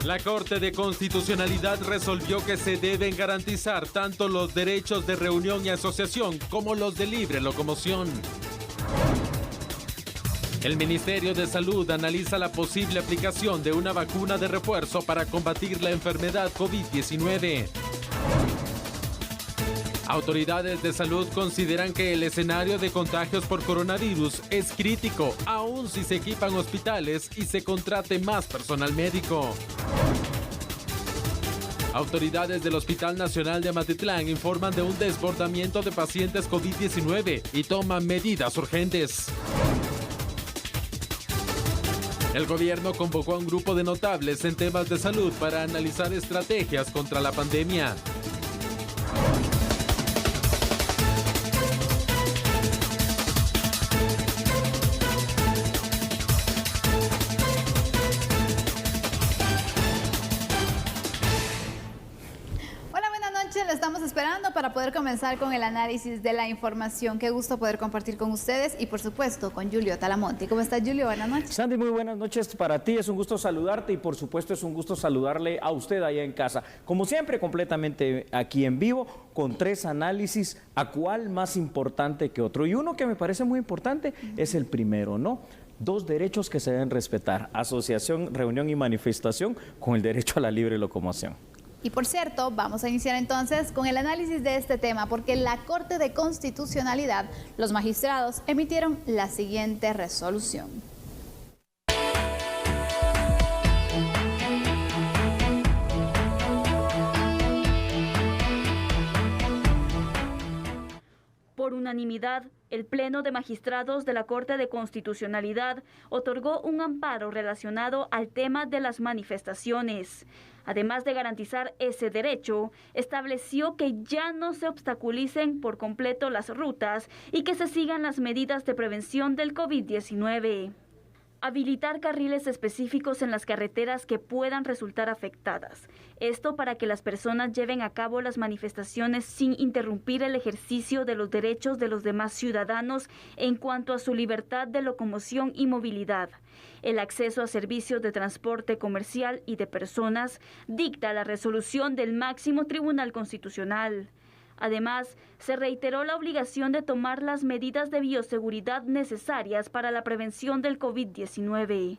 La Corte de Constitucionalidad resolvió que se deben garantizar tanto los derechos de reunión y asociación como los de libre locomoción. El Ministerio de Salud analiza la posible aplicación de una vacuna de refuerzo para combatir la enfermedad COVID-19. Autoridades de salud consideran que el escenario de contagios por coronavirus es crítico, aun si se equipan hospitales y se contrate más personal médico. Autoridades del Hospital Nacional de Amatitlán informan de un desbordamiento de pacientes COVID-19 y toman medidas urgentes. El gobierno convocó a un grupo de notables en temas de salud para analizar estrategias contra la pandemia. Lo estamos esperando para poder comenzar con el análisis de la información. Qué gusto poder compartir con ustedes y por supuesto con Julio Talamonte. ¿Cómo estás, Julio? Buenas noches. Sandy, muy buenas noches para ti. Es un gusto saludarte y por supuesto es un gusto saludarle a usted allá en casa. Como siempre, completamente aquí en vivo con 3 análisis, a cuál más importante que otro. Y uno que me parece muy importante es el primero, ¿no? 2 derechos que se deben respetar: asociación, reunión y manifestación, con el derecho a la libre locomoción. Y por cierto, vamos a iniciar entonces con el análisis de este tema, porque en la Corte de Constitucionalidad, los magistrados emitieron la siguiente resolución. Por unanimidad, el Pleno de Magistrados de la Corte de Constitucionalidad otorgó un amparo relacionado al tema de las manifestaciones. Además de garantizar ese derecho, estableció que ya no se obstaculicen por completo las rutas y que se sigan las medidas de prevención del COVID-19. Habilitar carriles específicos en las carreteras que puedan resultar afectadas. Esto para que las personas lleven a cabo las manifestaciones sin interrumpir el ejercicio de los derechos de los demás ciudadanos en cuanto a su libertad de locomoción y movilidad. El acceso a servicios de transporte comercial y de personas dicta la resolución del máximo Tribunal Constitucional. Además, se reiteró la obligación de tomar las medidas de bioseguridad necesarias para la prevención del COVID-19.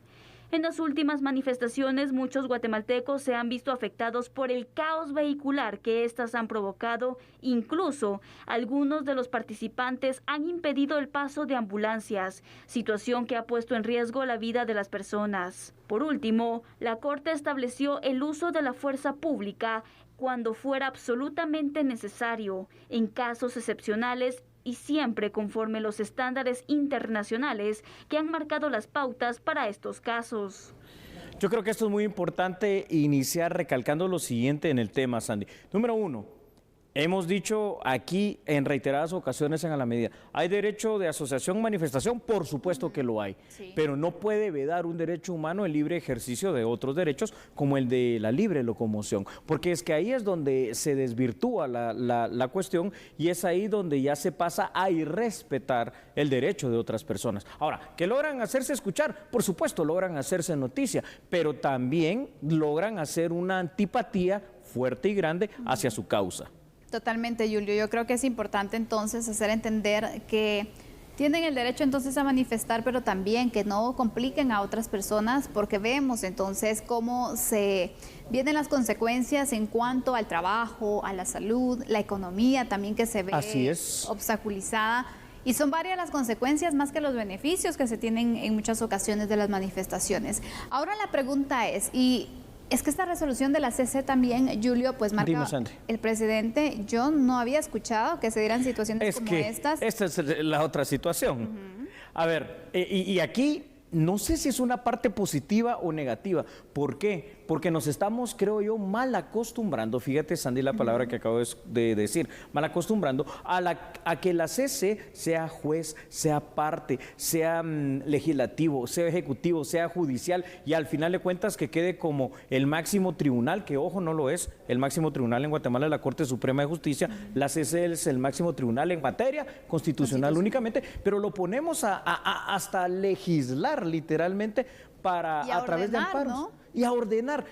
En las últimas manifestaciones, muchos guatemaltecos se han visto afectados por el caos vehicular que éstas han provocado. Incluso, algunos de los participantes han impedido el paso de ambulancias, situación que ha puesto en riesgo la vida de las personas. Por último, la Corte estableció el uso de la fuerza pública cuando fuera absolutamente necesario, en casos excepcionales y siempre conforme los estándares internacionales que han marcado las pautas para estos casos. Yo creo que esto es muy importante iniciar recalcando lo siguiente en el tema, Sandy. Número 1. Hemos dicho aquí en reiteradas ocasiones en A la Medida, ¿hay derecho de asociación, manifestación? Por supuesto que lo hay, sí, pero no puede vedar un derecho humano el libre ejercicio de otros derechos como el de la libre locomoción, porque es que ahí es donde se desvirtúa la cuestión y es ahí donde ya se pasa a irrespetar el derecho de otras personas. Ahora, ¿que logran hacerse escuchar? Por supuesto, logran hacerse noticia, pero también logran hacer una antipatía fuerte y grande hacia su causa. Totalmente, Julio. Yo creo que es importante entonces hacer entender que tienen el derecho entonces a manifestar, pero también que no compliquen a otras personas, porque vemos entonces cómo se vienen las consecuencias en cuanto al trabajo, a la salud, la economía también que se ve obstaculizada. Y son varias las consecuencias más que los beneficios que se tienen en muchas ocasiones de las manifestaciones. Ahora la pregunta es, es que esta resolución de la CC también, Julio, pues marca el precedente. Yo no había escuchado que se dieran situaciones como estas. Esta es la otra situación. A ver, y aquí no sé si es una parte positiva o negativa. ¿Por qué? Porque nos estamos, creo yo, mal acostumbrando, fíjate, Sandy, la palabra que acabo de decir, mal acostumbrando a que la CC sea juez, sea parte, sea legislativo, sea ejecutivo, sea judicial, y al final de cuentas que quede como el máximo tribunal, que ojo, no lo es. El máximo tribunal en Guatemala es la Corte Suprema de Justicia, la CC es el máximo tribunal en materia constitucional únicamente, pero lo ponemos hasta legislar literalmente para a través de amparos. ¿No? y a ordenar,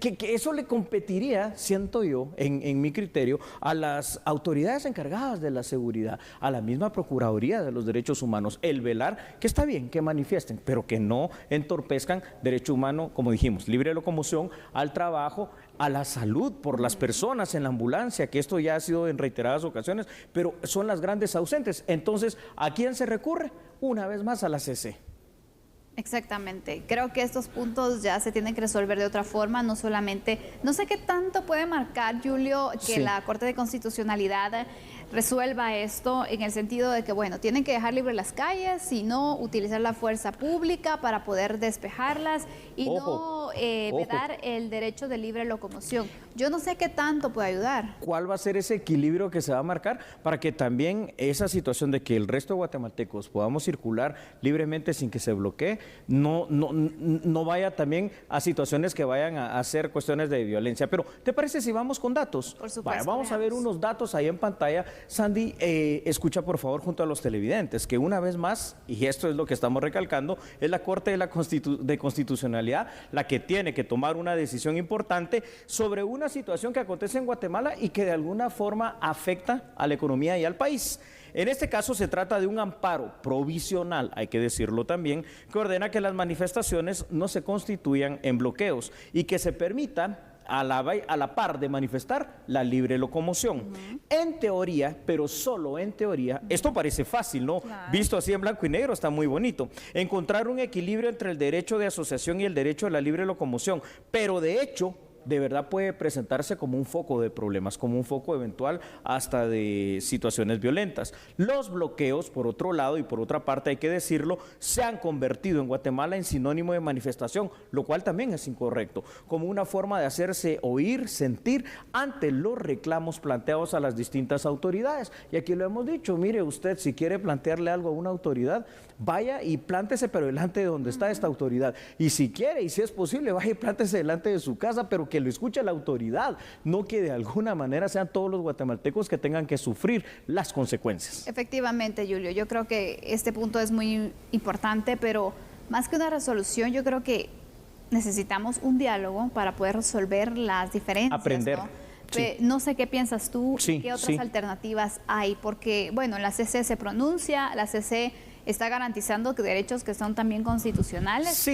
que eso le competiría, siento yo, en mi criterio, a las autoridades encargadas de la seguridad, a la misma Procuraduría de los Derechos Humanos, el velar, que está bien, que manifiesten, pero que no entorpezcan derecho humano, como dijimos, libre locomoción, al trabajo, a la salud por las personas en la ambulancia, que esto ya ha sido en reiteradas ocasiones, pero son las grandes ausentes. Entonces, ¿a quién se recurre? Una vez más a la CC. Exactamente. Creo que estos puntos ya se tienen que resolver de otra forma, no solamente, no sé qué tanto puede marcar, Julio, que la Corte de Constitucionalidad resuelva esto en el sentido de que, bueno, tienen que dejar libre las calles y no utilizar la fuerza pública para poder despejarlas y no vedar el derecho de libre locomoción. Yo no sé qué tanto puede ayudar. ¿Cuál va a ser ese equilibrio que se va a marcar para que también esa situación de que el resto de guatemaltecos podamos circular libremente sin que se bloquee, no vaya también a situaciones que vayan a ser cuestiones de violencia? Pero, ¿te parece si vamos con datos? Por supuesto. Vaya, vamos a ver unos datos ahí en pantalla. Sandy, escucha por favor junto a los televidentes que una vez más, y esto es lo que estamos recalcando, es la Corte de Constitucionalidad la que tiene que tomar una decisión importante sobre una situación que acontece en Guatemala y que de alguna forma afecta a la economía y al país. En este caso se trata de un amparo provisional, hay que decirlo también, que ordena que las manifestaciones no se constituyan en bloqueos y que se permitan a la par de manifestar la libre locomoción. En teoría, pero solo en teoría, esto parece fácil, ¿no? Claro. Visto así en blanco y negro está muy bonito. Encontrar un equilibrio entre el derecho de asociación y el derecho a la libre locomoción, pero de hecho, de verdad puede presentarse como un foco de problemas, como un foco eventual hasta de situaciones violentas. Los bloqueos, por otro lado y por otra parte hay que decirlo, se han convertido en Guatemala en sinónimo de manifestación, lo cual también es incorrecto, como una forma de hacerse oír, sentir ante los reclamos planteados a las distintas autoridades. Y aquí lo hemos dicho, mire usted, si quiere plantearle algo a una autoridad, vaya y plántese pero delante de donde está esta autoridad. Y si quiere y si es posible, vaya y plántese delante de su casa, pero que lo escuche la autoridad, no que de alguna manera sean todos los guatemaltecos que tengan que sufrir las consecuencias. Efectivamente, Julio, yo creo que este punto es muy importante, pero más que una resolución, yo creo que necesitamos un diálogo para poder resolver las diferencias. Aprender. ¿No? Sí. No sé qué piensas tú, sí, qué otras alternativas hay, porque, bueno, la CC se pronuncia, la CC está garantizando que derechos que son también constitucionales,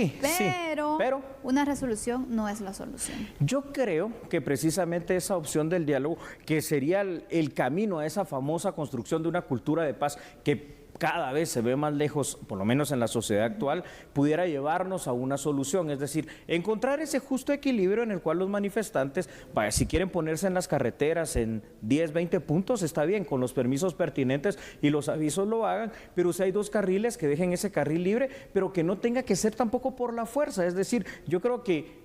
pero una resolución no es la solución. Yo creo que precisamente esa opción del diálogo, que sería el camino a esa famosa construcción de una cultura de paz que cada vez se ve más lejos, por lo menos en la sociedad actual, pudiera llevarnos a una solución, es decir, encontrar ese justo equilibrio en el cual los manifestantes, vaya, si quieren ponerse en las carreteras en 10, 20 puntos, está bien, con los permisos pertinentes y los avisos lo hagan, pero si hay dos carriles, que dejen ese carril libre, pero que no tenga que ser tampoco por la fuerza, es decir, yo creo que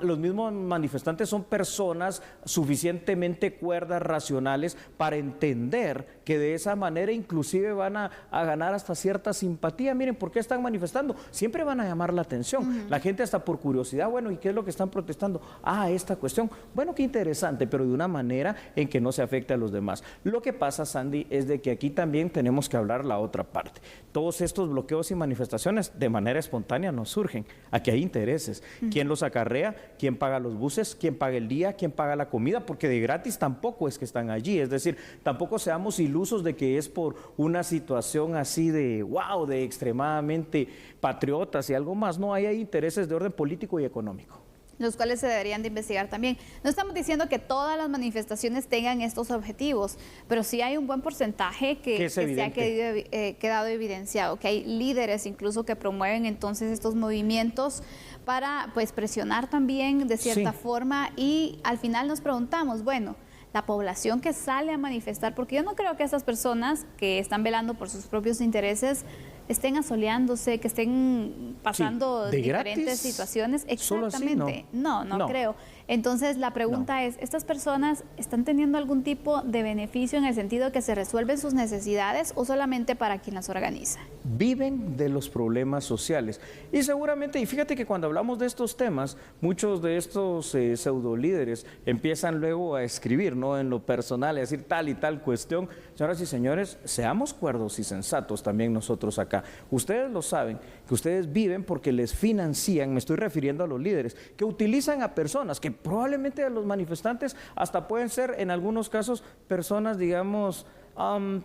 los mismos manifestantes son personas suficientemente cuerdas, racionales, para entender que de esa manera inclusive van a ganar hasta cierta simpatía. Miren, ¿por qué están manifestando? Siempre van a llamar la atención. La gente hasta por curiosidad, bueno, ¿y qué es lo que están protestando? Ah, esta cuestión. Bueno, qué interesante, pero de una manera en que no se afecte a los demás. Lo que pasa, Sandy, es de que aquí también tenemos que hablar la otra parte. Todos estos bloqueos y manifestaciones de manera espontánea no surgen. Aquí hay intereses. ¿Quién los acarrea? ¿Quién paga los buses? ¿Quién paga el día? ¿Quién paga la comida? Porque de gratis tampoco es que están allí. Es decir, tampoco seamos ilusos de que es por una situación así de wow, de extremadamente patriotas y algo más. No, hay intereses de orden político y económico, los cuales se deberían de investigar también. No estamos diciendo que todas las manifestaciones tengan estos objetivos, pero sí hay un buen porcentaje que se ha quedado evidenciado, que hay líderes incluso que promueven entonces estos movimientos para pues presionar también de cierta forma, y al final nos preguntamos, bueno, la población que sale a manifestar, porque yo no creo que estas personas que están velando por sus propios intereses estén asoleándose, que estén pasando diferentes situaciones. Exactamente. Así, no creo. Entonces la pregunta es, ¿estas personas están teniendo algún tipo de beneficio en el sentido de que se resuelven sus necesidades o solamente para quien las organiza? Viven de los problemas sociales. Y seguramente, y fíjate que cuando hablamos de estos temas, muchos de estos pseudo líderes empiezan luego a escribir, ¿no?, en lo personal, a decir tal y tal cuestión. Señoras y señores, seamos cuerdos y sensatos también nosotros acá. acá. Ustedes lo saben, que ustedes viven porque les financian, me estoy refiriendo a los líderes, que utilizan a personas, que probablemente a los manifestantes hasta pueden ser en algunos casos personas, digamos,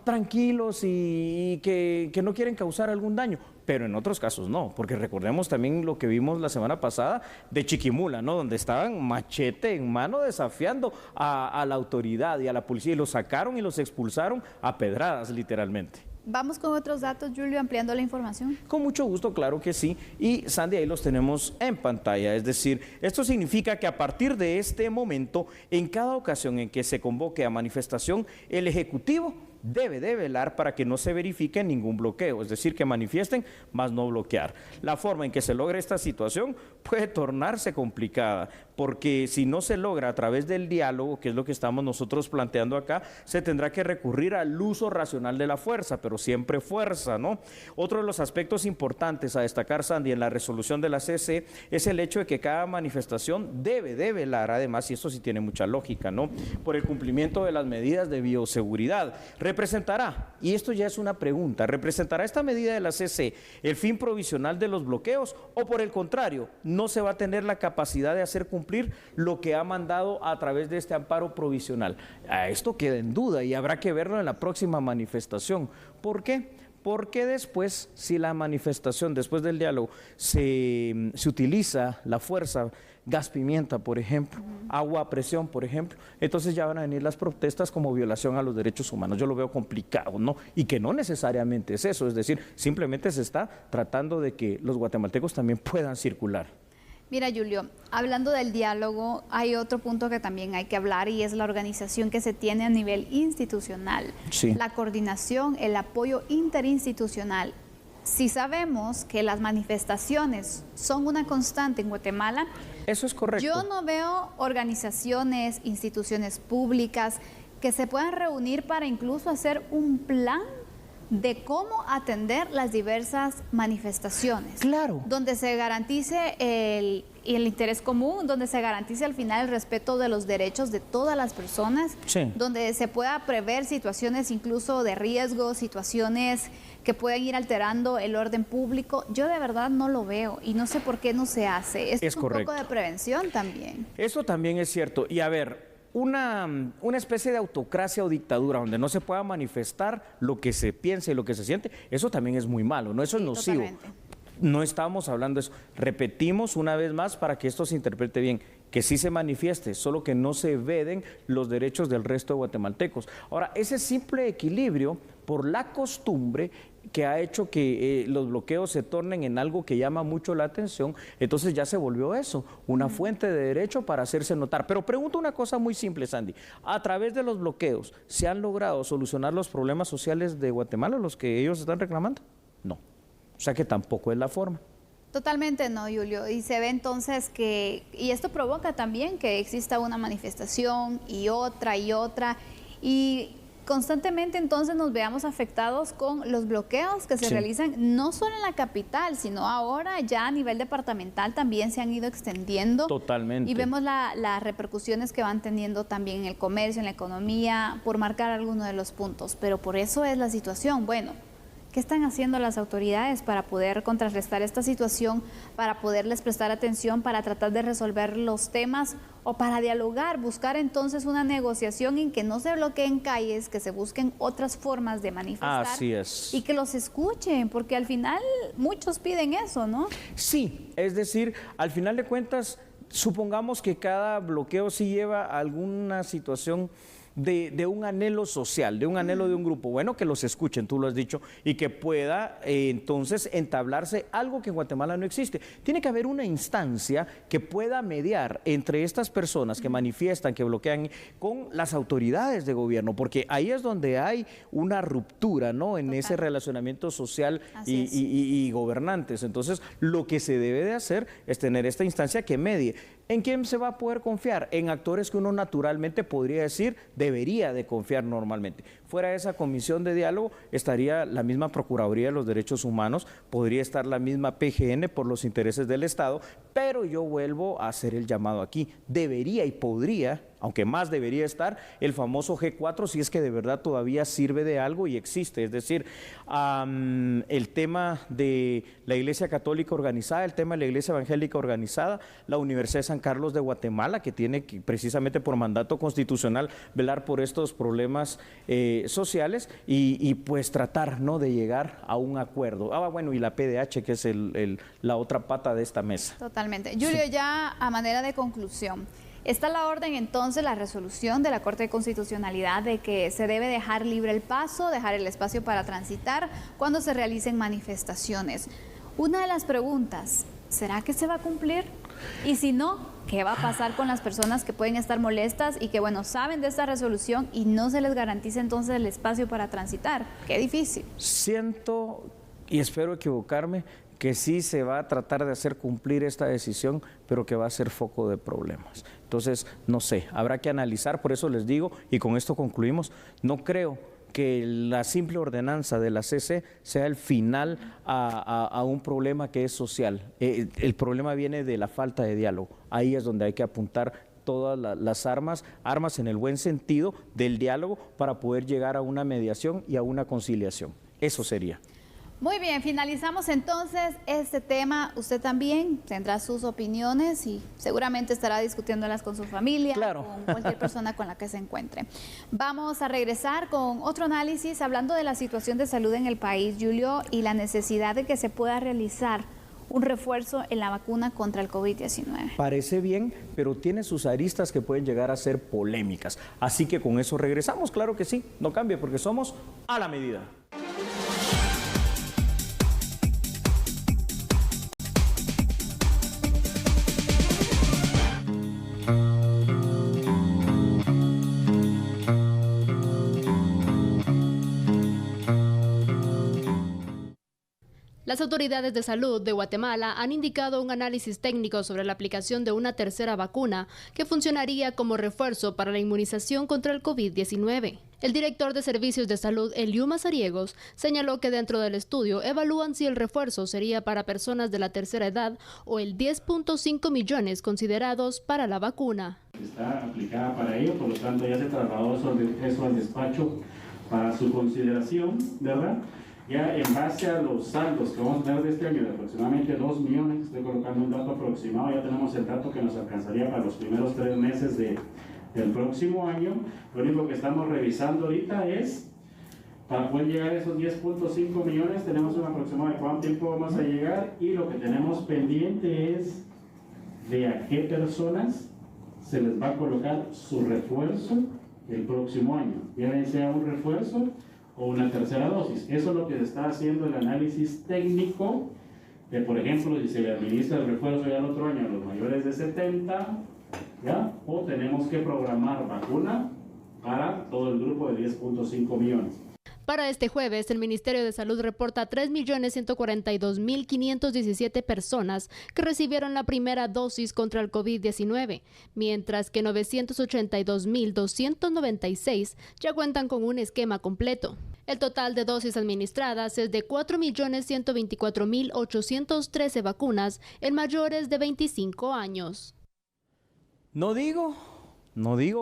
tranquilos y que no quieren causar algún daño, pero en otros casos no, porque recordemos también lo que vimos la semana pasada de Chiquimula, ¿no? Donde estaban machete en mano desafiando a la autoridad y a la policía y los sacaron y los expulsaron a pedradas literalmente. Vamos con otros datos, Julio, ampliando la información. Con mucho gusto, claro que sí. Y Sandy, ahí los tenemos en pantalla. Es decir, esto significa que a partir de este momento, en cada ocasión en que se convoque a manifestación, el Ejecutivo debe de velar para que no se verifique ningún bloqueo, es decir, que manifiesten, más no bloquear. La forma en que se logre esta situación puede tornarse complicada, porque si no se logra a través del diálogo, que es lo que estamos nosotros planteando acá, se tendrá que recurrir al uso racional de la fuerza, pero siempre fuerza, ¿no? Otro de los aspectos importantes a destacar, Sandy, en la resolución de la CC, es el hecho de que cada manifestación debe de velar, además, y esto sí tiene mucha lógica, ¿no?, por el cumplimiento de las medidas de bioseguridad. ¿Representará, y esto ya es una pregunta, representará esta medida de la CC el fin provisional de los bloqueos o por el contrario, no se va a tener la capacidad de hacer cumplir lo que ha mandado a través de este amparo provisional? Esto queda en duda y habrá que verlo en la próxima manifestación. ¿Por qué? Porque después, si la manifestación, después del diálogo, se utiliza la fuerza, gas pimienta, por ejemplo, agua a presión, por ejemplo, entonces ya van a venir las protestas como violación a los derechos humanos. Yo lo veo complicado, ¿no? Y que no necesariamente es eso, es decir, simplemente se está tratando de que los guatemaltecos también puedan circular. Mira, Julio, hablando del diálogo, hay otro punto que también hay que hablar y es la organización que se tiene a nivel institucional. Sí. La coordinación, el apoyo interinstitucional. Si sabemos que las manifestaciones son una constante en Guatemala, eso es correcto. Yo no veo organizaciones, instituciones públicas que se puedan reunir para incluso hacer un plan de cómo atender las diversas manifestaciones. Claro. Donde se garantice el interés común, donde se garantice al final el respeto de los derechos de todas las personas, sí, donde se pueda prever situaciones incluso de riesgo, situaciones que pueden ir alterando el orden público. Yo de verdad no lo veo y no sé por qué no se hace. Esto es un correcto. poco de prevención también. Eso también es cierto. Y a ver, una especie de autocracia o dictadura donde no se pueda manifestar lo que se piensa y lo que se siente, eso también es muy malo, ¿no? Eso es nocivo. Totalmente. No estamos hablando de eso. Repetimos una vez más para que esto se interprete bien, que sí se manifieste, solo que no se veden los derechos del resto de guatemaltecos. Ahora, ese simple equilibrio por la costumbre que ha hecho que los bloqueos se tornen en algo que llama mucho la atención, entonces ya se volvió eso, una fuente de derecho para hacerse notar. Pero pregunto una cosa muy simple, Sandy, ¿a través de los bloqueos se han logrado solucionar los problemas sociales de Guatemala, los que ellos están reclamando? No, o sea que tampoco es la forma. Totalmente no, Julio, y se ve entonces que, y esto provoca también que exista una manifestación y otra, y constantemente entonces nos veamos afectados con los bloqueos que se realizan no solo en la capital, sino ahora ya a nivel departamental también se han ido extendiendo. Totalmente. Y vemos las repercusiones que van teniendo también en el comercio, en la economía, por marcar algunos de los puntos, pero por eso es la situación. Bueno, ¿qué están haciendo las autoridades para poder contrarrestar esta situación, para poderles prestar atención, para tratar de resolver los temas o para dialogar, buscar entonces una negociación en que no se bloqueen calles, que se busquen otras formas de manifestar? Así es. Y que los escuchen, porque al final muchos piden eso, ¿no? Sí, es decir, al final de cuentas, supongamos que cada bloqueo sí lleva a alguna situación de un anhelo social, de un anhelo de un grupo. Bueno, que los escuchen, tú lo has dicho, y que pueda entonces entablarse algo que en Guatemala no existe. Tiene que haber una instancia que pueda mediar entre estas personas que manifiestan, que bloquean, con las autoridades de gobierno, porque ahí es donde hay una ruptura, ¿no?, en ese relacionamiento social y gobernantes. Entonces, lo que se debe de hacer es tener esta instancia que medie. ¿En quién se va a poder confiar? En actores que uno naturalmente podría decir debería de confiar normalmente. Fuera de esa comisión de diálogo estaría la misma Procuraduría de los Derechos Humanos, podría estar la misma PGN por los intereses del Estado, pero yo vuelvo a hacer el llamado aquí. Debería y podría aunque más debería estar, el famoso G4, si es que de verdad todavía sirve de algo y existe. Es decir, el tema de la Iglesia Católica organizada, el tema de la Iglesia Evangélica organizada, la Universidad de San Carlos de Guatemala, que tiene precisamente por mandato constitucional velar por estos problemas sociales y pues tratar, ¿no?, de llegar a un acuerdo. Bueno, y la PDH, que es la otra pata de esta mesa. Totalmente. Julio, ya a manera de conclusión, está la orden entonces, la resolución de la Corte de Constitucionalidad de que se debe dejar libre el paso, dejar el espacio para transitar cuando se realicen manifestaciones. Una de las preguntas, ¿será que se va a cumplir? Y si no, ¿qué va a pasar con las personas que pueden estar molestas y que, bueno, saben de esta resolución y no se les garantiza entonces el espacio para transitar? Qué difícil. Siento, y espero equivocarme, que sí se va a tratar de hacer cumplir esta decisión, pero que va a ser foco de problemas. Entonces, no sé, habrá que analizar, por eso les digo, y con esto concluimos, no creo que la simple ordenanza de la CC sea el final a un problema que es social. El problema viene de la falta de diálogo. Ahí es donde hay que apuntar todas las armas en el buen sentido del diálogo para poder llegar a una mediación y a una conciliación. Eso sería. Muy bien, finalizamos entonces este tema. Usted también tendrá sus opiniones y seguramente estará discutiéndolas con su familia, claro, con cualquier persona con la que se encuentre. Vamos a regresar con otro análisis hablando de la situación de salud en el país, Julio, y la necesidad de que se pueda realizar un refuerzo en la vacuna contra el COVID-19. Parece bien, pero tiene sus aristas que pueden llegar a ser polémicas. Así que con eso regresamos, claro que sí, no cambie porque somos a la medida. Las autoridades de salud de Guatemala han indicado un análisis técnico sobre la aplicación de una tercera vacuna que funcionaría como refuerzo para la inmunización contra el COVID-19. El director de Servicios de Salud, Eliú Mazariegos, señaló que dentro del estudio evalúan si el refuerzo sería para personas de la tercera edad o el 10.5 millones considerados para la vacuna. Está aplicada para ello, por lo tanto ya se trasladó eso al despacho para su consideración, ¿verdad? Ya en base a los saldos que vamos a tener de este año, de aproximadamente 2 millones, estoy colocando un dato aproximado, ya tenemos el dato que nos alcanzaría para los primeros 3 meses del próximo año. Lo único que estamos revisando ahorita es, para poder llegar a esos 10.5 millones, tenemos un aproximado de cuánto tiempo vamos a llegar, y lo que tenemos pendiente es de a qué personas se les va a colocar su refuerzo el próximo año, ya sea un refuerzo o una tercera dosis. Eso es lo que se está haciendo el análisis técnico de, por ejemplo, si se le administra el refuerzo ya el otro año a los mayores de 70, ¿ya? O tenemos que programar vacuna para todo el grupo de 10.5 millones. Para este jueves, el Ministerio de Salud reporta 3.142.517 personas que recibieron la primera dosis contra el COVID-19, mientras que 982.296 ya cuentan con un esquema completo. El total de dosis administradas es de 4.124.813 vacunas en mayores de 25 años. No digo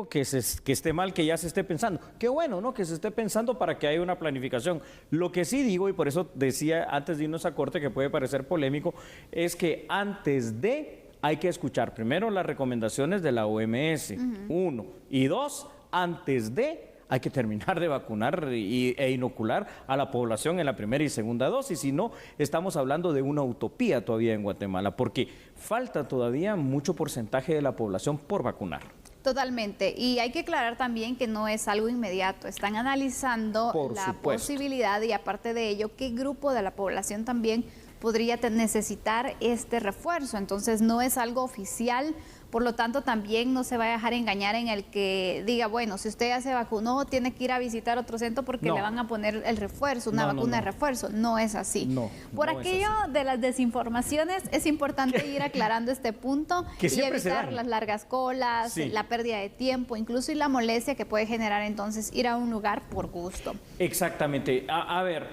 que esté mal que ya se esté pensando. Qué bueno, ¿no?, que se esté pensando para que haya una planificación. Lo que sí digo, y por eso decía antes de irnos a corte, que puede parecer polémico, es que antes de hay que escuchar primero las recomendaciones de la OMS, 1, y 2, antes de hay que terminar de vacunar e inocular a la población en la primera y segunda dosis. Si no, estamos hablando de una utopía todavía en Guatemala, porque falta todavía mucho porcentaje de la población por vacunar. Totalmente, y hay que aclarar también que no es algo inmediato, están analizando la posibilidad, y aparte de ello, qué grupo de la población también podría necesitar este refuerzo. Entonces no es algo oficial, por lo tanto también no se va a dejar engañar en el que diga, bueno, si usted ya se vacunó, tiene que ir a visitar otro centro porque le van a poner el refuerzo, una vacuna de refuerzo. No es así. Por aquello de las desinformaciones, es importante ir aclarando este punto y evitar las largas colas, la pérdida de tiempo, incluso y la molestia que puede generar entonces ir a un lugar por gusto. Exactamente. A ver,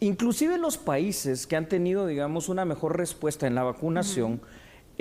inclusive los países que han tenido, digamos, una mejor respuesta en la vacunación,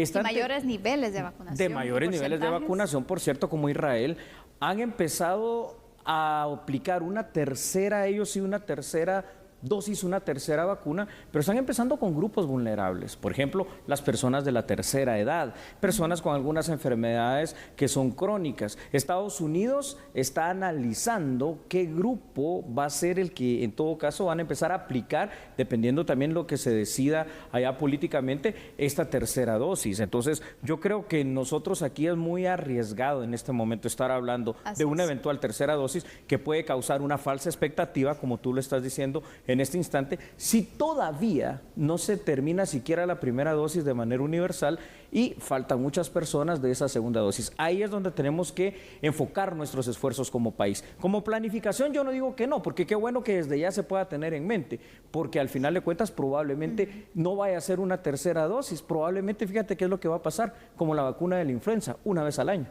Y mayores niveles de vacunación. De mayores niveles de vacunación, por cierto, como Israel, han empezado a aplicar una tercera, ellos sí, una tercera dosis, una tercera vacuna, pero están empezando con grupos vulnerables. Por ejemplo, las personas de la tercera edad, personas con algunas enfermedades que son crónicas. Estados Unidos está analizando qué grupo va a ser el que en todo caso van a empezar a aplicar, dependiendo también lo que se decida allá políticamente, esta tercera dosis. Entonces, yo creo que nosotros aquí es muy arriesgado en este momento estar hablando de una eventual tercera dosis que puede causar una falsa expectativa, como tú lo estás diciendo, en este instante, si todavía no se termina siquiera la primera dosis de manera universal y faltan muchas personas de esa segunda dosis. Ahí es donde tenemos que enfocar nuestros esfuerzos como país. Como planificación yo no digo que no, porque qué bueno que desde ya se pueda tener en mente, porque al final de cuentas probablemente no vaya a ser una tercera dosis, probablemente, fíjate qué es lo que va a pasar, como la vacuna de la influenza, una vez al año.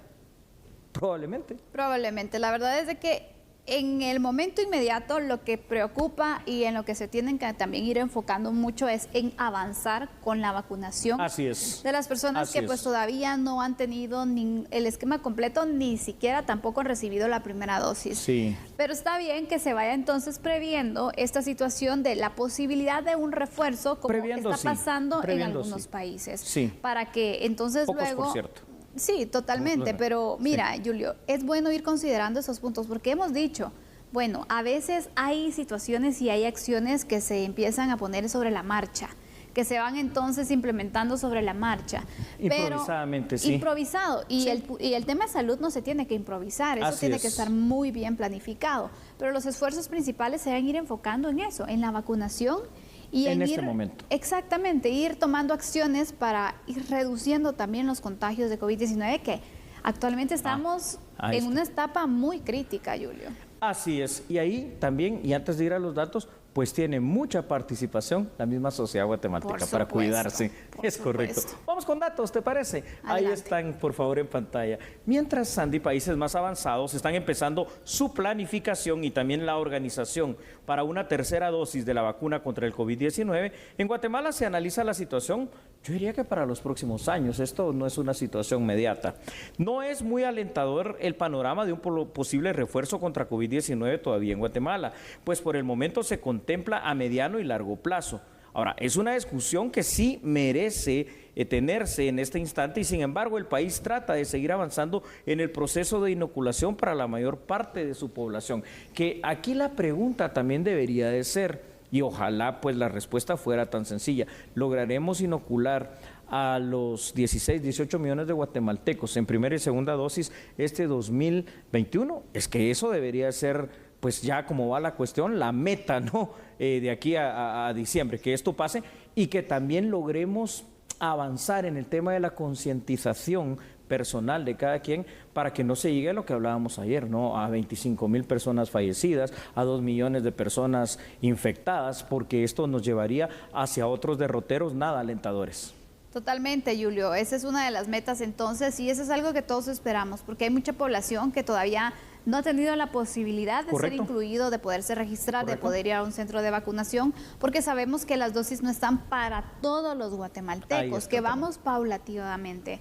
Probablemente. Probablemente. La verdad es de que en el momento inmediato lo que preocupa y en lo que se tienen que también ir enfocando mucho es en avanzar con la vacunación. Así es. De las personas que pues todavía no han tenido ni el esquema completo, ni siquiera tampoco han recibido la primera dosis. Sí. Pero está bien que se vaya entonces previendo esta situación de la posibilidad de un refuerzo como está pasando en algunos países. Sí. Para que entonces pocos, luego... por cierto. Sí, totalmente, pero mira, Julio, es bueno ir considerando esos puntos porque hemos dicho, bueno, a veces hay situaciones y hay acciones que se empiezan a poner sobre la marcha, que se van entonces implementando sobre la marcha. Improvisadamente, pero, sí. Improvisado, y el tema de salud no se tiene que improvisar, eso tiene que estar muy bien planificado, pero los esfuerzos principales se van a ir enfocando en eso, en la vacunación. Y en este momento. Exactamente, ir tomando acciones para ir reduciendo también los contagios de COVID-19, que actualmente estamos en una etapa muy crítica, Julio. Así es, y ahí también, y antes de ir a los datos, pues tiene mucha participación la misma sociedad guatemalteca para cuidarse. Es correcto. Vamos con datos, ¿te parece? Adelante. Ahí están, por favor, en pantalla. Mientras, Sandy, países más avanzados están empezando su planificación y también la organización para una tercera dosis de la vacuna contra el COVID-19, en Guatemala se analiza la situación, yo diría que para los próximos años. Esto no es una situación inmediata. No es muy alentador el panorama de un posible refuerzo contra COVID-19 todavía en Guatemala, pues por el momento se contempla a mediano y largo plazo. Ahora, es una discusión que sí merece tenerse en este instante y sin embargo el país trata de seguir avanzando en el proceso de inoculación para la mayor parte de su población. Que aquí la pregunta también debería de ser, y ojalá pues la respuesta fuera tan sencilla, ¿lograremos inocular a los 16, 18 millones de guatemaltecos en primera y segunda dosis este 2021? Es que eso debería ser, pues ya como va la cuestión, la meta, ¿no? De aquí a diciembre, que esto pase y que también logremos avanzar en el tema de la concientización personal de cada quien para que no se llegue a lo que hablábamos ayer, ¿no? A 25,000 personas fallecidas, a 2 millones de personas infectadas, porque esto nos llevaría hacia otros derroteros nada alentadores. Totalmente, Julio. Esa es una de las metas entonces y eso es algo que todos esperamos porque hay mucha población que todavía no ha tenido la posibilidad de ser incluido, de poderse registrar, de poder ir a un centro de vacunación, porque sabemos que las dosis no están para todos los guatemaltecos, que vamos paulativamente.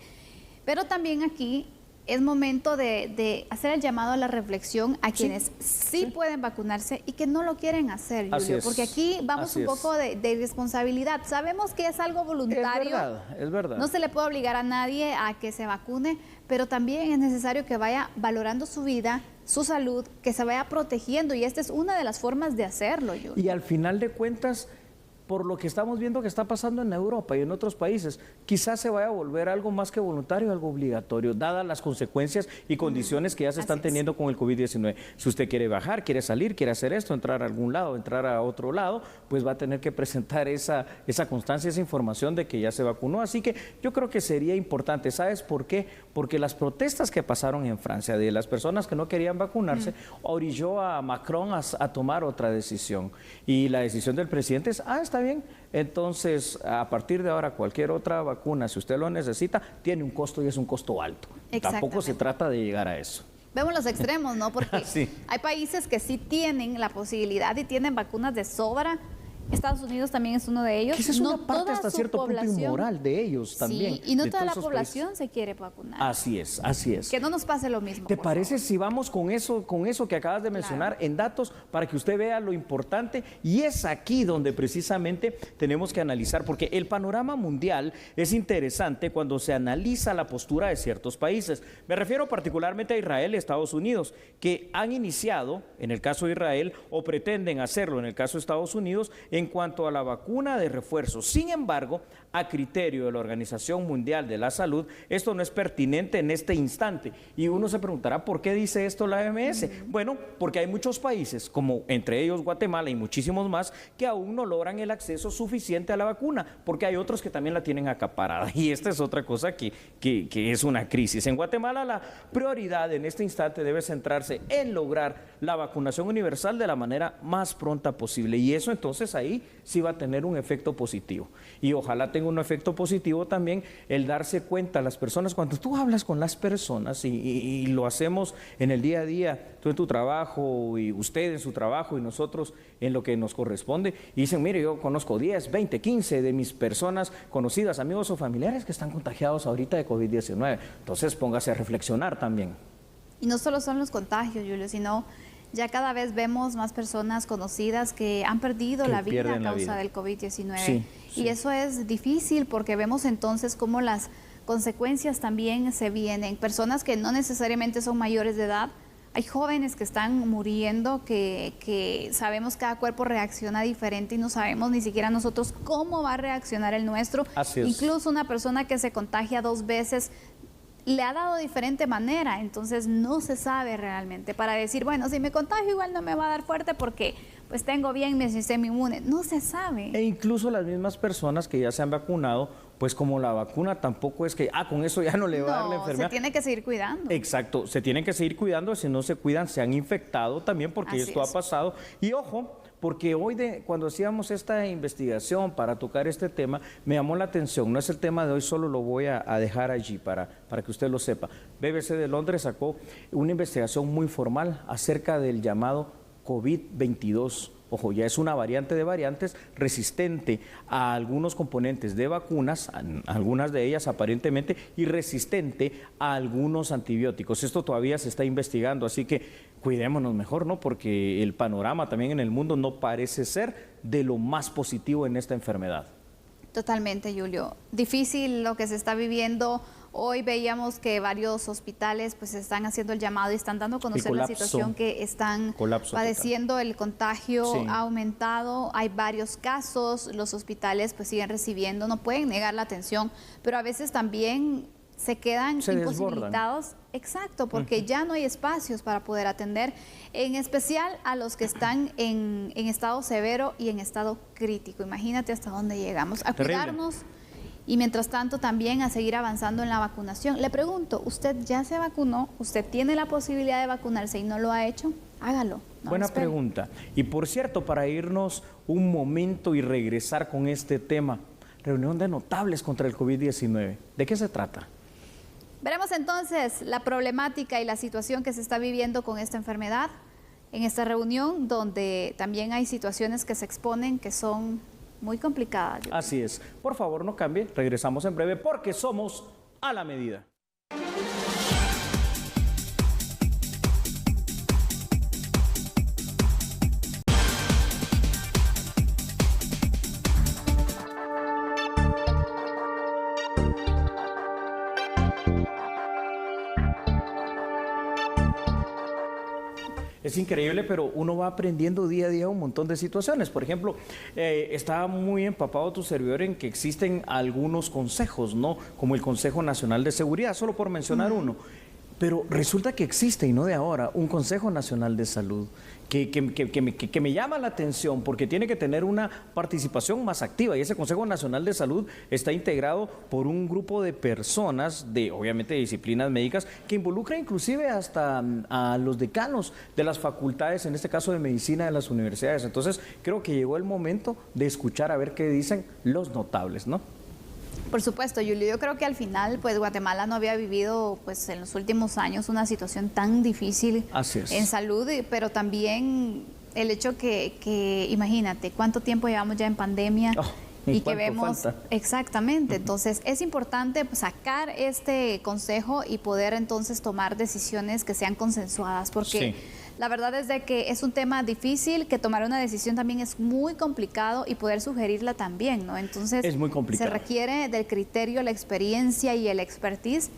Pero también aquí es momento de hacer el llamado a la reflexión a quienes sí pueden vacunarse y que no lo quieren hacer, Julio, porque aquí vamos un poco de responsabilidad. Sabemos que es algo voluntario. Es verdad. No se le puede obligar a nadie a que se vacune, pero también es necesario que vaya valorando su vida, su salud, que se vaya protegiendo y esta es una de las formas de hacerlo, Julio. Y al final de cuentas, por lo que estamos viendo que está pasando en Europa y en otros países, quizás se vaya a volver algo más que voluntario, algo obligatorio, dadas las consecuencias y condiciones que ya se están teniendo con el COVID-19. Si usted quiere bajar, quiere salir, quiere hacer esto, entrar a algún lado, entrar a otro lado, pues va a tener que presentar esa constancia, esa información de que ya se vacunó. Así que yo creo que sería importante. ¿Sabes por qué? Porque las protestas que pasaron en Francia de las personas que no querían vacunarse orilló a Macron a tomar otra decisión. Y la decisión del presidente es, está bien, entonces a partir de ahora cualquier otra vacuna, si usted lo necesita, tiene un costo y es un costo alto. Tampoco se trata de llegar a eso. Vemos los extremos, ¿no? Porque hay países que sí tienen la posibilidad y tienen vacunas de sobra Estados Unidos también es uno de ellos. Esa es no una parte toda hasta su cierto punto población, inmoral de ellos también. Sí, y no de toda la todos esos población países. se quiere vacunar. Así es, así es. Que no nos pase lo mismo. ¿Te por parece favor. si vamos con eso que acabas de mencionar en datos para que usted vea lo importante? Y es aquí donde precisamente tenemos que analizar, porque el panorama mundial es interesante cuando se analiza la postura de ciertos países. Me refiero particularmente a Israel y Estados Unidos, que han iniciado, en el caso de Israel, o pretenden hacerlo en el caso de Estados Unidos, en cuanto a la vacuna de refuerzo. Sin embargo, a criterio de la Organización Mundial de la Salud, esto no es pertinente en este instante. Y uno se preguntará, ¿por qué dice esto la OMS? Bueno, porque hay muchos países, como entre ellos Guatemala y muchísimos más, que aún no logran el acceso suficiente a la vacuna, porque hay otros que también la tienen acaparada. Y esta es otra cosa que es una crisis. En Guatemala la prioridad en este instante debe centrarse en lograr la vacunación universal de la manera más pronta posible. Y eso entonces ahí sí va a tener un efecto positivo. Y ojalá tenga un efecto positivo también el darse cuenta a las personas, cuando tú hablas con las personas y lo hacemos en el día a día, tú en tu trabajo y usted en su trabajo y nosotros en lo que nos corresponde, y dicen, mire, yo conozco 10, 20, 15 de mis personas conocidas, amigos o familiares que están contagiados ahorita de COVID-19. Entonces póngase a reflexionar también. Y no solo son los contagios, Julio, sino ya cada vez vemos más personas conocidas que han perdido la vida a causa del COVID-19. Sí, sí. Y eso es difícil porque vemos entonces cómo las consecuencias también se vienen. Personas que no necesariamente son mayores de edad. Hay jóvenes que están muriendo, que sabemos que cada cuerpo reacciona diferente y no sabemos ni siquiera nosotros cómo va a reaccionar el nuestro. Así es. Incluso una persona que se contagia 2 veces le ha dado diferente manera, entonces no se sabe realmente para decir, bueno, si me contagio igual no me va a dar fuerte porque pues tengo bien mi sistema inmune. No se sabe. E incluso las mismas personas que ya se han vacunado, pues como la vacuna tampoco es que, con eso ya no le va a dar la enfermedad. Se tiene que seguir cuidando. Exacto, se tienen que seguir cuidando, si no se cuidan se han infectado también, porque Así esto es. ha pasado. Y ojo, porque hoy cuando hacíamos esta investigación para tocar este tema, me llamó la atención, no es el tema de hoy, solo lo voy a dejar allí para que usted lo sepa. BBC de Londres sacó una investigación muy formal acerca del llamado COVID-22. Ojo, ya es una variante de variantes resistente a algunos componentes de vacunas, algunas de ellas aparentemente, y resistente a algunos antibióticos. Esto todavía se está investigando, así que cuidémonos mejor, ¿no? Porque el panorama también en el mundo no parece ser de lo más positivo en esta enfermedad. Totalmente, Julio. Difícil lo que se está viviendo. Hoy veíamos que varios hospitales pues están haciendo el llamado y están dando a conocer la situación que están padeciendo. Total. El contagio ha aumentado, hay varios casos, los hospitales pues siguen recibiendo, no pueden negar la atención, pero a veces también se quedan imposibilitados. Desbordan. Exacto, porque ya no hay espacios para poder atender, en especial a los que están en estado severo y en estado crítico. Imagínate hasta dónde llegamos. A cuidarnos. Y mientras tanto también a seguir avanzando en la vacunación. Le pregunto, ¿usted ya se vacunó? ¿Usted tiene la posibilidad de vacunarse y no lo ha hecho? Hágalo. Buena pregunta. Y por cierto, para irnos un momento y regresar con este tema, reunión de notables contra el COVID-19. ¿De qué se trata? Veremos entonces la problemática y la situación que se está viviendo con esta enfermedad en esta reunión, donde también hay situaciones que se exponen que son muy complicadas. Así es. Por favor, no cambie. Regresamos en breve porque somos a la medida. Es increíble, pero uno va aprendiendo día a día un montón de situaciones. Por ejemplo, estaba muy empapado tu servidor en que existen algunos consejos, ¿no? Como el Consejo Nacional de Seguridad, solo por mencionar uno. Pero resulta que existe, y no de ahora, un Consejo Nacional de Salud que me llama la atención porque tiene que tener una participación más activa. Y ese Consejo Nacional de Salud está integrado por un grupo de personas, obviamente de disciplinas médicas, que involucra inclusive hasta a los decanos de las facultades, en este caso de medicina de las universidades. Entonces, creo que llegó el momento de escuchar a ver qué dicen los notables, ¿no? Por supuesto, Julio. Yo creo que al final, pues Guatemala no había vivido, pues en los últimos años una situación tan difícil en salud, pero también el hecho que imagínate, cuánto tiempo llevamos ya en pandemia. Y que vemos falta. Exactamente, entonces es importante sacar este consejo y poder entonces tomar decisiones que sean consensuadas, porque la verdad es de que es un tema difícil, que tomar una decisión también es muy complicado y poder sugerirla también, ¿no? Entonces es muy complicado. Se requiere del criterio, la experiencia y el expertise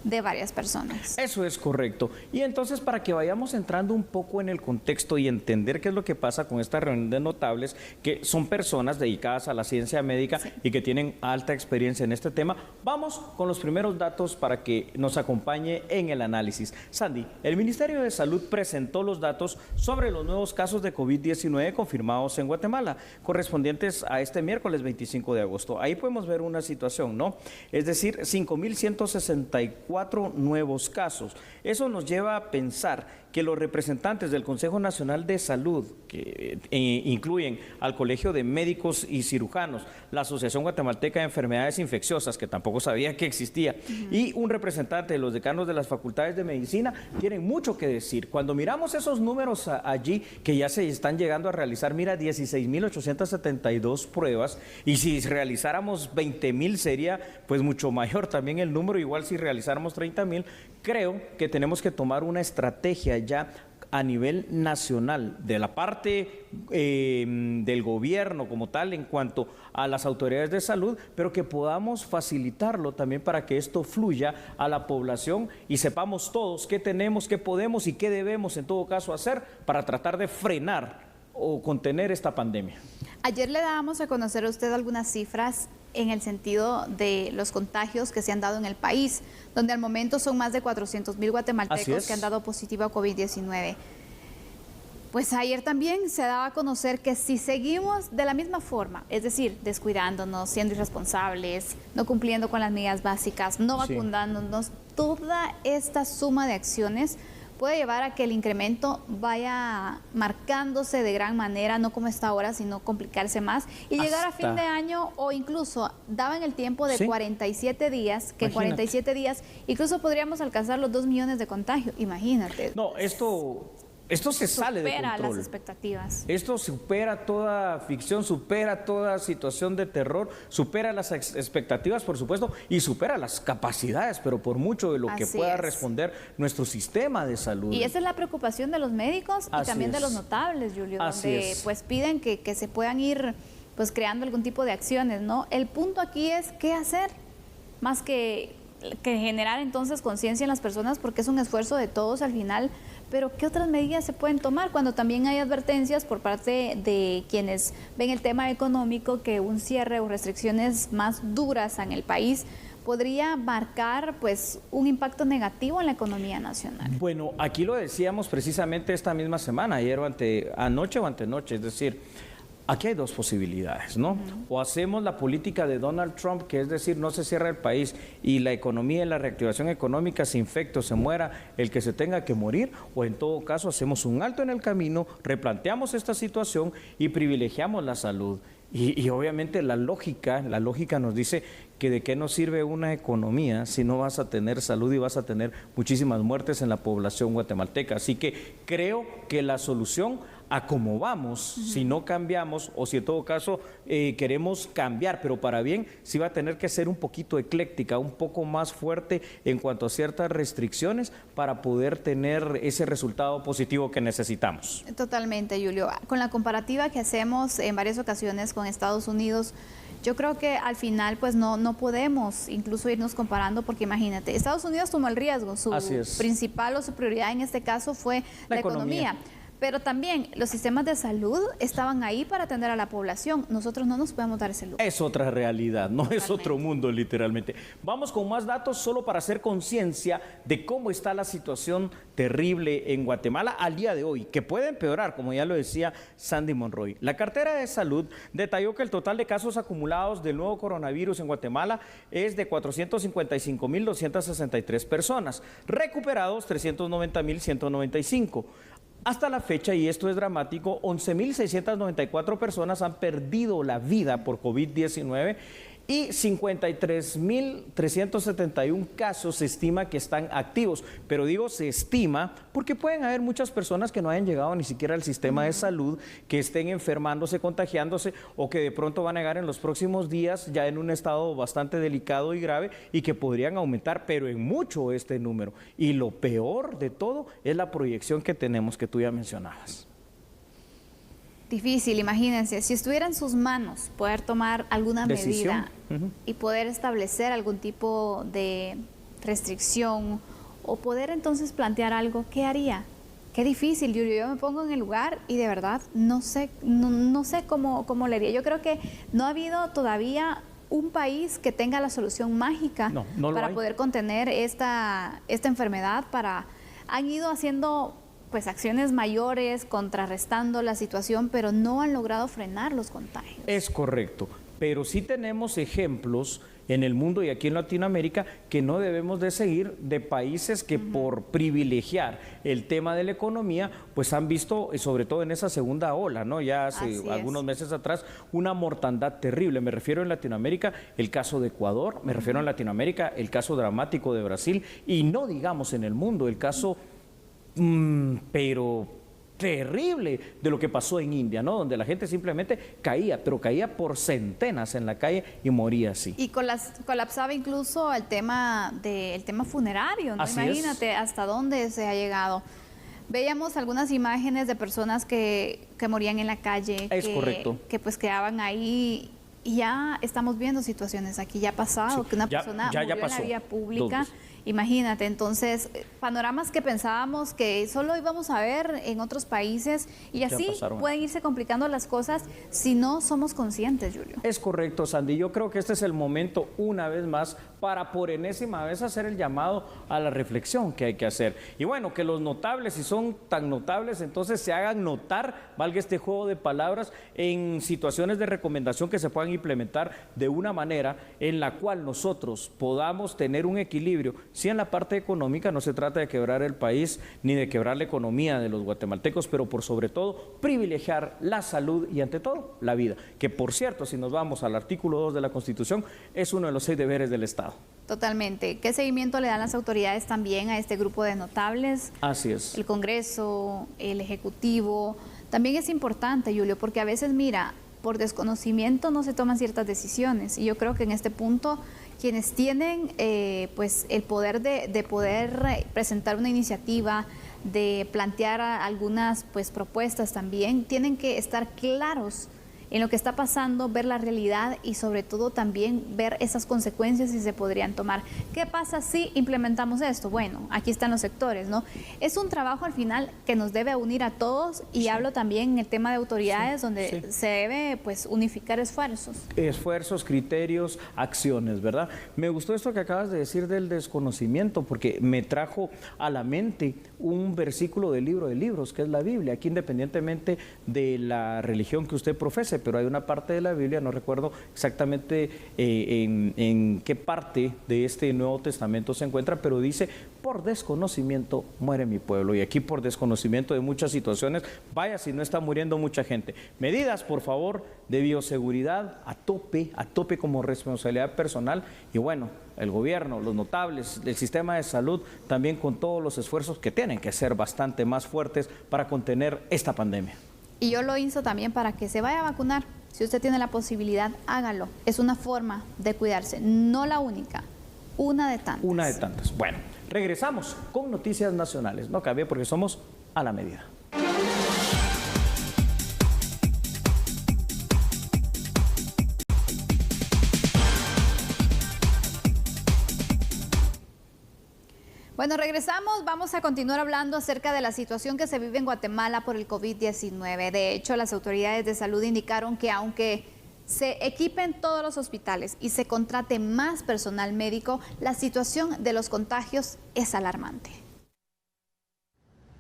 de varias personas. Eso es correcto. Y entonces, para que vayamos entrando un poco en el contexto y entender qué es lo que pasa con esta reunión de notables, que son personas dedicadas a la ciencia médica y que tienen alta experiencia en este tema, vamos con los primeros datos para que nos acompañe en el análisis. Sandy, el Ministerio de Salud presentó los datos sobre los nuevos casos de COVID-19 confirmados en Guatemala, correspondientes a este miércoles 25 de agosto. Ahí podemos ver una situación, ¿no? Es decir, 5.164 nuevos casos. Eso nos lleva a pensar que los representantes del Consejo Nacional de Salud, que incluyen al Colegio de Médicos y Cirujanos, la Asociación Guatemalteca de Enfermedades Infecciosas, que tampoco sabía que existía, y un representante de los decanos de las facultades de medicina, tienen mucho que decir. Cuando miramos esos números allí, que ya se están llegando a realizar, mira, 16.872 pruebas, y si realizáramos 20.000 sería pues mucho mayor también el número, igual si realizáramos 30.000, creo que tenemos que tomar una estrategia ya a nivel nacional, de la parte del gobierno como tal en cuanto a las autoridades de salud, pero que podamos facilitarlo también para que esto fluya a la población y sepamos todos qué tenemos, qué podemos y qué debemos en todo caso hacer para tratar de frenar o contener esta pandemia. Ayer le dábamos a conocer a usted algunas cifras en el sentido de los contagios que se han dado en el país, donde al momento son más de 400.000 guatemaltecos que han dado positivo a COVID-19. Pues ayer también se daba a conocer que si seguimos de la misma forma, es decir, descuidándonos, siendo irresponsables, no cumpliendo con las medidas básicas, no vacunándonos, toda esta suma de acciones puede llevar a que el incremento vaya marcándose de gran manera, no como está ahora, sino complicarse más y llegar a fin de año, o incluso daban el tiempo de 47 días, que en 47 días incluso podríamos alcanzar los 2 millones de contagios, imagínate. No, esto se sale de control. Supera las expectativas. Esto supera toda ficción, supera toda situación de terror, supera las expectativas, por supuesto, y supera las capacidades, pero por mucho de lo que pueda responder nuestro sistema de salud. Y esa es la preocupación de los médicos y también de los notables, Julio, donde pues piden que se puedan ir pues creando algún tipo de acciones, ¿no? El punto aquí es qué hacer, más que generar entonces conciencia en las personas, porque es un esfuerzo de todos al final. Pero ¿qué otras medidas se pueden tomar cuando también hay advertencias por parte de quienes ven el tema económico, que un cierre o restricciones más duras en el país podría marcar pues un impacto negativo en la economía nacional? Bueno, aquí lo decíamos precisamente esta misma semana, ayer o anoche o antenoche, es decir, aquí hay dos posibilidades, ¿no? O hacemos la política de Donald Trump, que es decir, no se cierra el país y la economía y la reactivación económica se infecte o se muera el que se tenga que morir, o en todo caso hacemos un alto en el camino, replanteamos esta situación y privilegiamos la salud. Y obviamente la lógica nos dice que de qué nos sirve una economía si no vas a tener salud y vas a tener muchísimas muertes en la población guatemalteca. Así que creo que la solución a cómo vamos, si no cambiamos o si en todo caso queremos cambiar, pero para bien, sí va a tener que ser un poquito ecléctica, un poco más fuerte en cuanto a ciertas restricciones para poder tener ese resultado positivo que necesitamos. Totalmente, Julio. Con la comparativa que hacemos en varias ocasiones con Estados Unidos, yo creo que al final pues no podemos incluso irnos comparando, porque imagínate, Estados Unidos tomó el riesgo, su principal o su prioridad en este caso fue la economía. Pero también los sistemas de salud estaban ahí para atender a la población. Nosotros no nos podemos dar ese lujo. Es otra realidad, no es otro mundo literalmente. Vamos con más datos solo para hacer conciencia de cómo está la situación terrible en Guatemala al día de hoy, que puede empeorar, como ya lo decía Sandy Monroy. La cartera de salud detalló que el total de casos acumulados del nuevo coronavirus en Guatemala es de 455.263 personas, recuperados 390.195. Hasta la fecha, y esto es dramático, 11.694 personas han perdido la vida por COVID-19 y 53.371 casos se estima que están activos. Pero digo se estima porque pueden haber muchas personas que no hayan llegado ni siquiera al sistema de salud, que estén enfermándose, contagiándose o que de pronto van a llegar en los próximos días ya en un estado bastante delicado y grave y que podrían aumentar, pero en mucho este número. Y lo peor de todo es la proyección que tenemos, que tú ya mencionabas. Difícil, imagínense, si estuviera en sus manos poder tomar alguna Decisión. medida y poder establecer algún tipo de restricción o poder entonces plantear algo, ¿qué haría? Qué difícil, yo me pongo en el lugar y de verdad no sé cómo le haría. Yo creo que no ha habido todavía un país que tenga la solución mágica para poder contener esta enfermedad. Han ido haciendo pues acciones mayores, contrarrestando la situación, pero no han logrado frenar los contagios. Es correcto, pero sí tenemos ejemplos en el mundo y aquí en Latinoamérica que no debemos de seguir, de países que por privilegiar el tema de la economía, pues han visto, sobre todo en esa segunda ola, ¿no? Ya hace algunos meses atrás, una mortandad terrible. Me refiero en Latinoamérica, el caso de Ecuador, me refiero en Latinoamérica, el caso dramático de Brasil y no digamos en el mundo, el caso pero terrible de lo que pasó en India, ¿no? Donde la gente simplemente caía, pero caía por centenas en la calle y moría así. Y colapsaba incluso el tema funerario, ¿no? Imagínate hasta dónde se ha llegado. Veíamos algunas imágenes de personas que morían en la calle, que pues quedaban ahí. Y ya estamos viendo situaciones aquí, ya ha pasado, que una persona murió en la vía pública. Imagínate, entonces, panoramas que pensábamos que solo íbamos a ver en otros países y así pueden irse complicando las cosas si no somos conscientes, Julio. Es correcto, Sandy. Yo creo que este es el momento, una vez más, para por enésima vez hacer el llamado a la reflexión que hay que hacer. Y bueno, que los notables, si son tan notables, entonces se hagan notar, valga este juego de palabras, en situaciones de recomendación que se puedan implementar de una manera en la cual nosotros podamos tener un equilibrio. Sí, en la parte económica no se trata de quebrar el país ni de quebrar la economía de los guatemaltecos, pero por sobre todo privilegiar la salud y ante todo la vida, que por cierto, si nos vamos al artículo 2 de la Constitución, es uno de los 6 deberes del Estado. Totalmente. ¿Qué seguimiento le dan las autoridades también a este grupo de notables? Así es. El Congreso, el Ejecutivo. También es importante, Julio, porque a veces, mira, por desconocimiento no se toman ciertas decisiones y yo creo que en este punto quienes tienen pues el poder de poder presentar una iniciativa, de plantear algunas pues propuestas también, tienen que estar claros en lo que está pasando, ver la realidad y sobre todo también ver esas consecuencias si se podrían tomar. ¿Qué pasa si implementamos esto? Bueno, aquí están los sectores, ¿no? Es un trabajo al final que nos debe unir a todos y hablo también en el tema de autoridades donde se debe pues unificar esfuerzos. Esfuerzos, criterios, acciones, ¿verdad? Me gustó esto que acabas de decir del desconocimiento porque me trajo a la mente un versículo del libro de libros, que es la Biblia, aquí independientemente de la religión que usted profese, pero hay una parte de la Biblia, no recuerdo exactamente en qué parte de este Nuevo Testamento se encuentra, pero dice, por desconocimiento muere mi pueblo. Y aquí por desconocimiento de muchas situaciones, vaya si no está muriendo mucha gente. Medidas, por favor, de bioseguridad a tope como responsabilidad personal. Y bueno, el gobierno, los notables, el sistema de salud, también con todos los esfuerzos que tienen que ser bastante más fuertes para contener esta pandemia. Y yo lo insto también para que se vaya a vacunar. Si usted tiene la posibilidad, hágalo. Es una forma de cuidarse, no la única, una de tantas. Una de tantas. Bueno, regresamos con noticias nacionales. No cabe porque somos a la medida. Bueno, regresamos, vamos a continuar hablando acerca de la situación que se vive en Guatemala por el COVID-19. De hecho, las autoridades de salud indicaron que aunque se equipen todos los hospitales y se contrate más personal médico, la situación de los contagios es alarmante.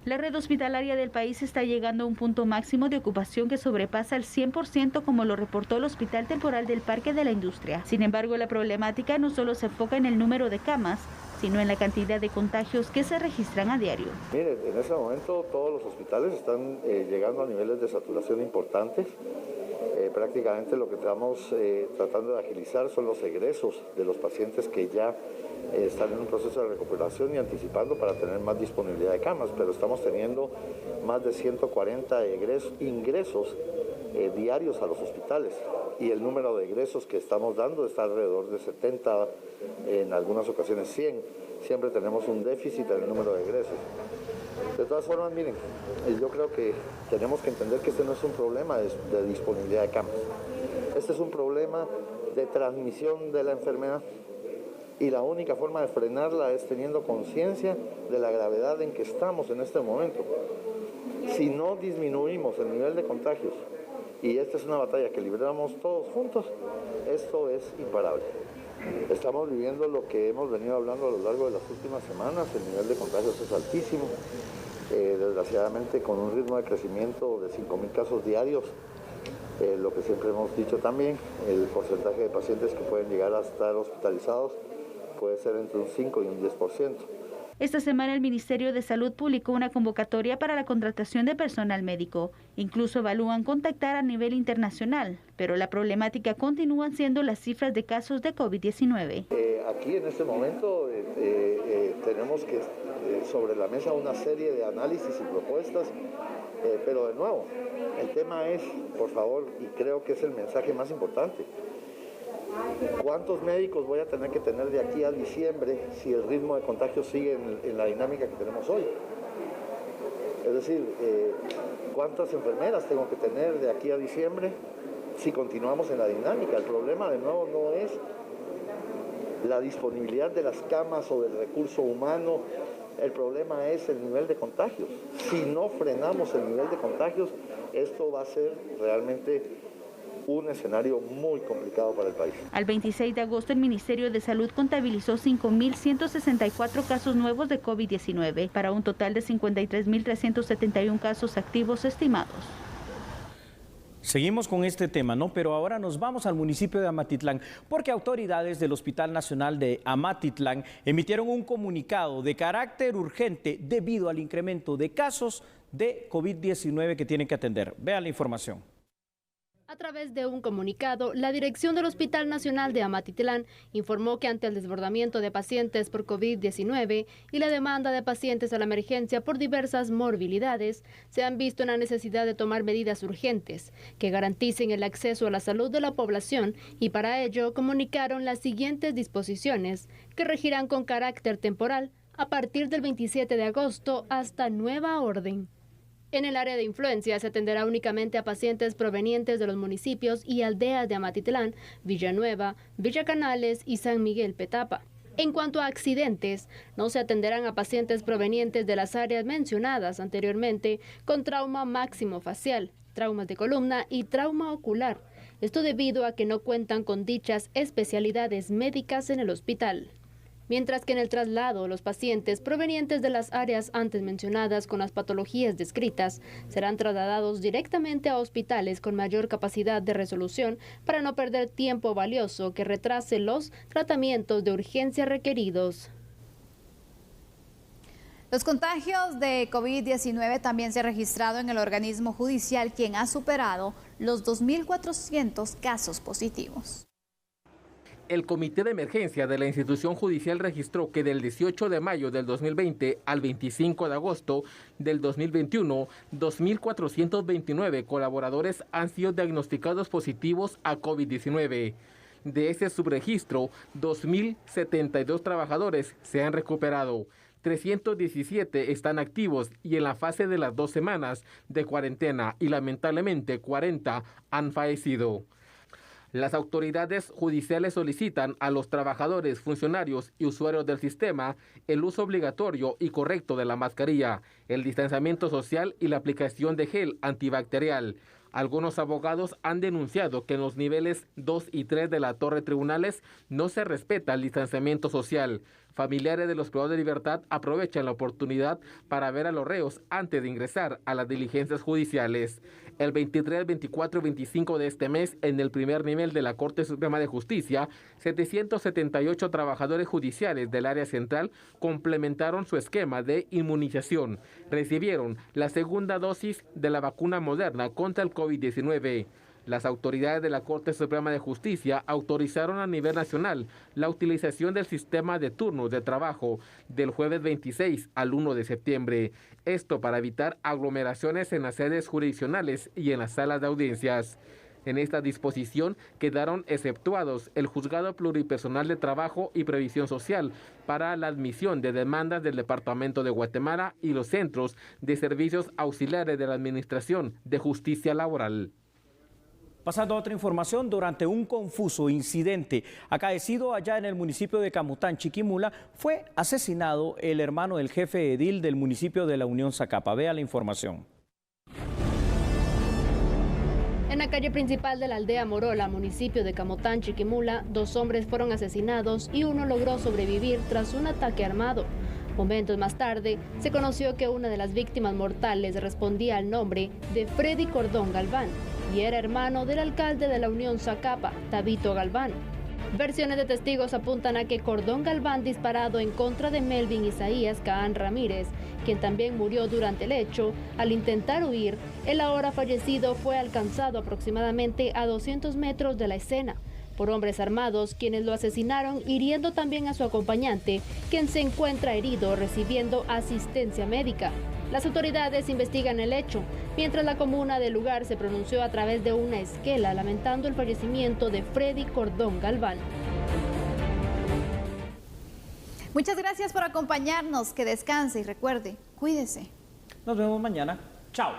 La red hospitalaria del país está llegando a un punto máximo de ocupación que sobrepasa el 100%, como lo reportó el Hospital Temporal del Parque de la Industria. Sin embargo, la problemática no solo se enfoca en el número de camas, sino en la cantidad de contagios que se registran a diario. Miren, en este momento todos los hospitales están llegando a niveles de saturación importantes. Prácticamente lo que estamos tratando de agilizar son los egresos de los pacientes que ya están en un proceso de recuperación y anticipando para tener más disponibilidad de camas, pero estamos teniendo más de 140 ingresos diarios a los hospitales y el número de egresos que estamos dando está alrededor de 70, en algunas ocasiones 100. Siempre tenemos un déficit en el número de egresos. De todas formas, miren, yo creo que tenemos que entender que este no es un problema de disponibilidad de camas. Este es un problema de transmisión de la enfermedad y la única forma de frenarla es teniendo conciencia de la gravedad en que estamos en este momento. Si no disminuimos el nivel de contagios, y esta es una batalla que libramos todos juntos, esto es imparable. Estamos viviendo lo que hemos venido hablando a lo largo de las últimas semanas, el nivel de contagios es altísimo, desgraciadamente con un ritmo de crecimiento de 5.000 casos diarios, lo que siempre hemos dicho también, el porcentaje de pacientes que pueden llegar a estar hospitalizados puede ser entre un 5 y un 10%. Esta semana el Ministerio de Salud publicó una convocatoria para la contratación de personal médico. Incluso evalúan contactar a nivel internacional, pero la problemática continúan siendo las cifras de casos de COVID-19. Aquí en este momento tenemos sobre la mesa una serie de análisis y propuestas, pero de nuevo, el tema es, por favor, y creo que es el mensaje más importante, ¿cuántos médicos voy a tener que tener de aquí a diciembre si el ritmo de contagio sigue en la dinámica que tenemos hoy? Es decir, ¿cuántas enfermeras tengo que tener de aquí a diciembre si continuamos en la dinámica? El problema, de nuevo, no es la disponibilidad de las camas o del recurso humano, el problema es el nivel de contagios. Si no frenamos el nivel de contagios, esto va a ser realmente un escenario muy complicado para el país. Al 26 de agosto, el Ministerio de Salud contabilizó 5.164 casos nuevos de COVID-19, para un total de 53.371 casos activos estimados. Seguimos con este tema, ¿no? Pero ahora nos vamos al municipio de Amatitlán, porque autoridades del Hospital Nacional de Amatitlán emitieron un comunicado de carácter urgente debido al incremento de casos de COVID-19 que tienen que atender. Vean la información. A través de un comunicado, la dirección del Hospital Nacional de Amatitlán informó que ante el desbordamiento de pacientes por COVID-19 y la demanda de pacientes a la emergencia por diversas morbilidades, se han visto una necesidad de tomar medidas urgentes que garanticen el acceso a la salud de la población y para ello comunicaron las siguientes disposiciones que regirán con carácter temporal a partir del 27 de agosto hasta nueva orden. En el área de influencia se atenderá únicamente a pacientes provenientes de los municipios y aldeas de Amatitlán, Villanueva, Villa Canales y San Miguel Petapa. En cuanto a accidentes, no se atenderán a pacientes provenientes de las áreas mencionadas anteriormente con trauma máximo-facial, traumas de columna y trauma ocular. Esto debido a que no cuentan con dichas especialidades médicas en el hospital. Mientras que en el traslado, los pacientes provenientes de las áreas antes mencionadas con las patologías descritas serán trasladados directamente a hospitales con mayor capacidad de resolución para no perder tiempo valioso que retrase los tratamientos de urgencia requeridos. Los contagios de COVID-19 también se han registrado en el organismo judicial, quien ha superado los 2.400 casos positivos. El Comité de Emergencia de la institución judicial registró que del 18 de mayo del 2020 al 25 de agosto del 2021, 2.429 colaboradores han sido diagnosticados positivos a COVID-19. De ese subregistro, 2.072 trabajadores se han recuperado. 317 están activos y en la fase de las 2 semanas de cuarentena y lamentablemente 40 han fallecido. Las autoridades judiciales solicitan a los trabajadores, funcionarios y usuarios del sistema el uso obligatorio y correcto de la mascarilla, el distanciamiento social y la aplicación de gel antibacterial. Algunos abogados han denunciado que en los niveles 2 y 3 de la torre tribunales no se respeta el distanciamiento social. Familiares de los privados de libertad aprovechan la oportunidad para ver a los reos antes de ingresar a las diligencias judiciales. El 23, 24 y 25 de este mes, en el primer nivel de la Corte Suprema de Justicia, 778 trabajadores judiciales del área central complementaron su esquema de inmunización. Recibieron la segunda dosis de la vacuna Moderna contra el COVID-19. Las autoridades de la Corte Suprema de Justicia autorizaron a nivel nacional la utilización del sistema de turnos de trabajo del jueves 26 al 1 de septiembre. Esto para evitar aglomeraciones en las sedes jurisdiccionales y en las salas de audiencias. En esta disposición quedaron exceptuados el Juzgado Pluripersonal de Trabajo y Previsión Social para la admisión de demandas del Departamento de Guatemala y los Centros de Servicios Auxiliares de la Administración de Justicia Laboral. Pasando a otra información, durante un confuso incidente acaecido allá en el municipio de Camotán, Chiquimula, fue asesinado el hermano del jefe edil del municipio de la Unión Zacapa. Vea la información. En la calle principal de la aldea Morola, municipio de Camotán, Chiquimula, 2 hombres fueron asesinados y uno logró sobrevivir tras un ataque armado. Momentos más tarde, se conoció que una de las víctimas mortales respondía al nombre de Freddy Cordón Galván y era hermano del alcalde de la Unión Zacapa, Tabito Galván. Versiones de testigos apuntan a que Cordón Galván disparado en contra de Melvin Isaías Caán Ramírez, quien también murió durante el hecho. Al intentar huir, el ahora fallecido fue alcanzado aproximadamente a 200 metros de la escena por hombres armados, quienes lo asesinaron, hiriendo también a su acompañante, quien se encuentra herido recibiendo asistencia médica. Las autoridades investigan el hecho, mientras la comuna del lugar se pronunció a través de una esquela lamentando el fallecimiento de Freddy Cordón Galván. Muchas gracias por acompañarnos, que descanse y recuerde, cuídese. Nos vemos mañana. Chao.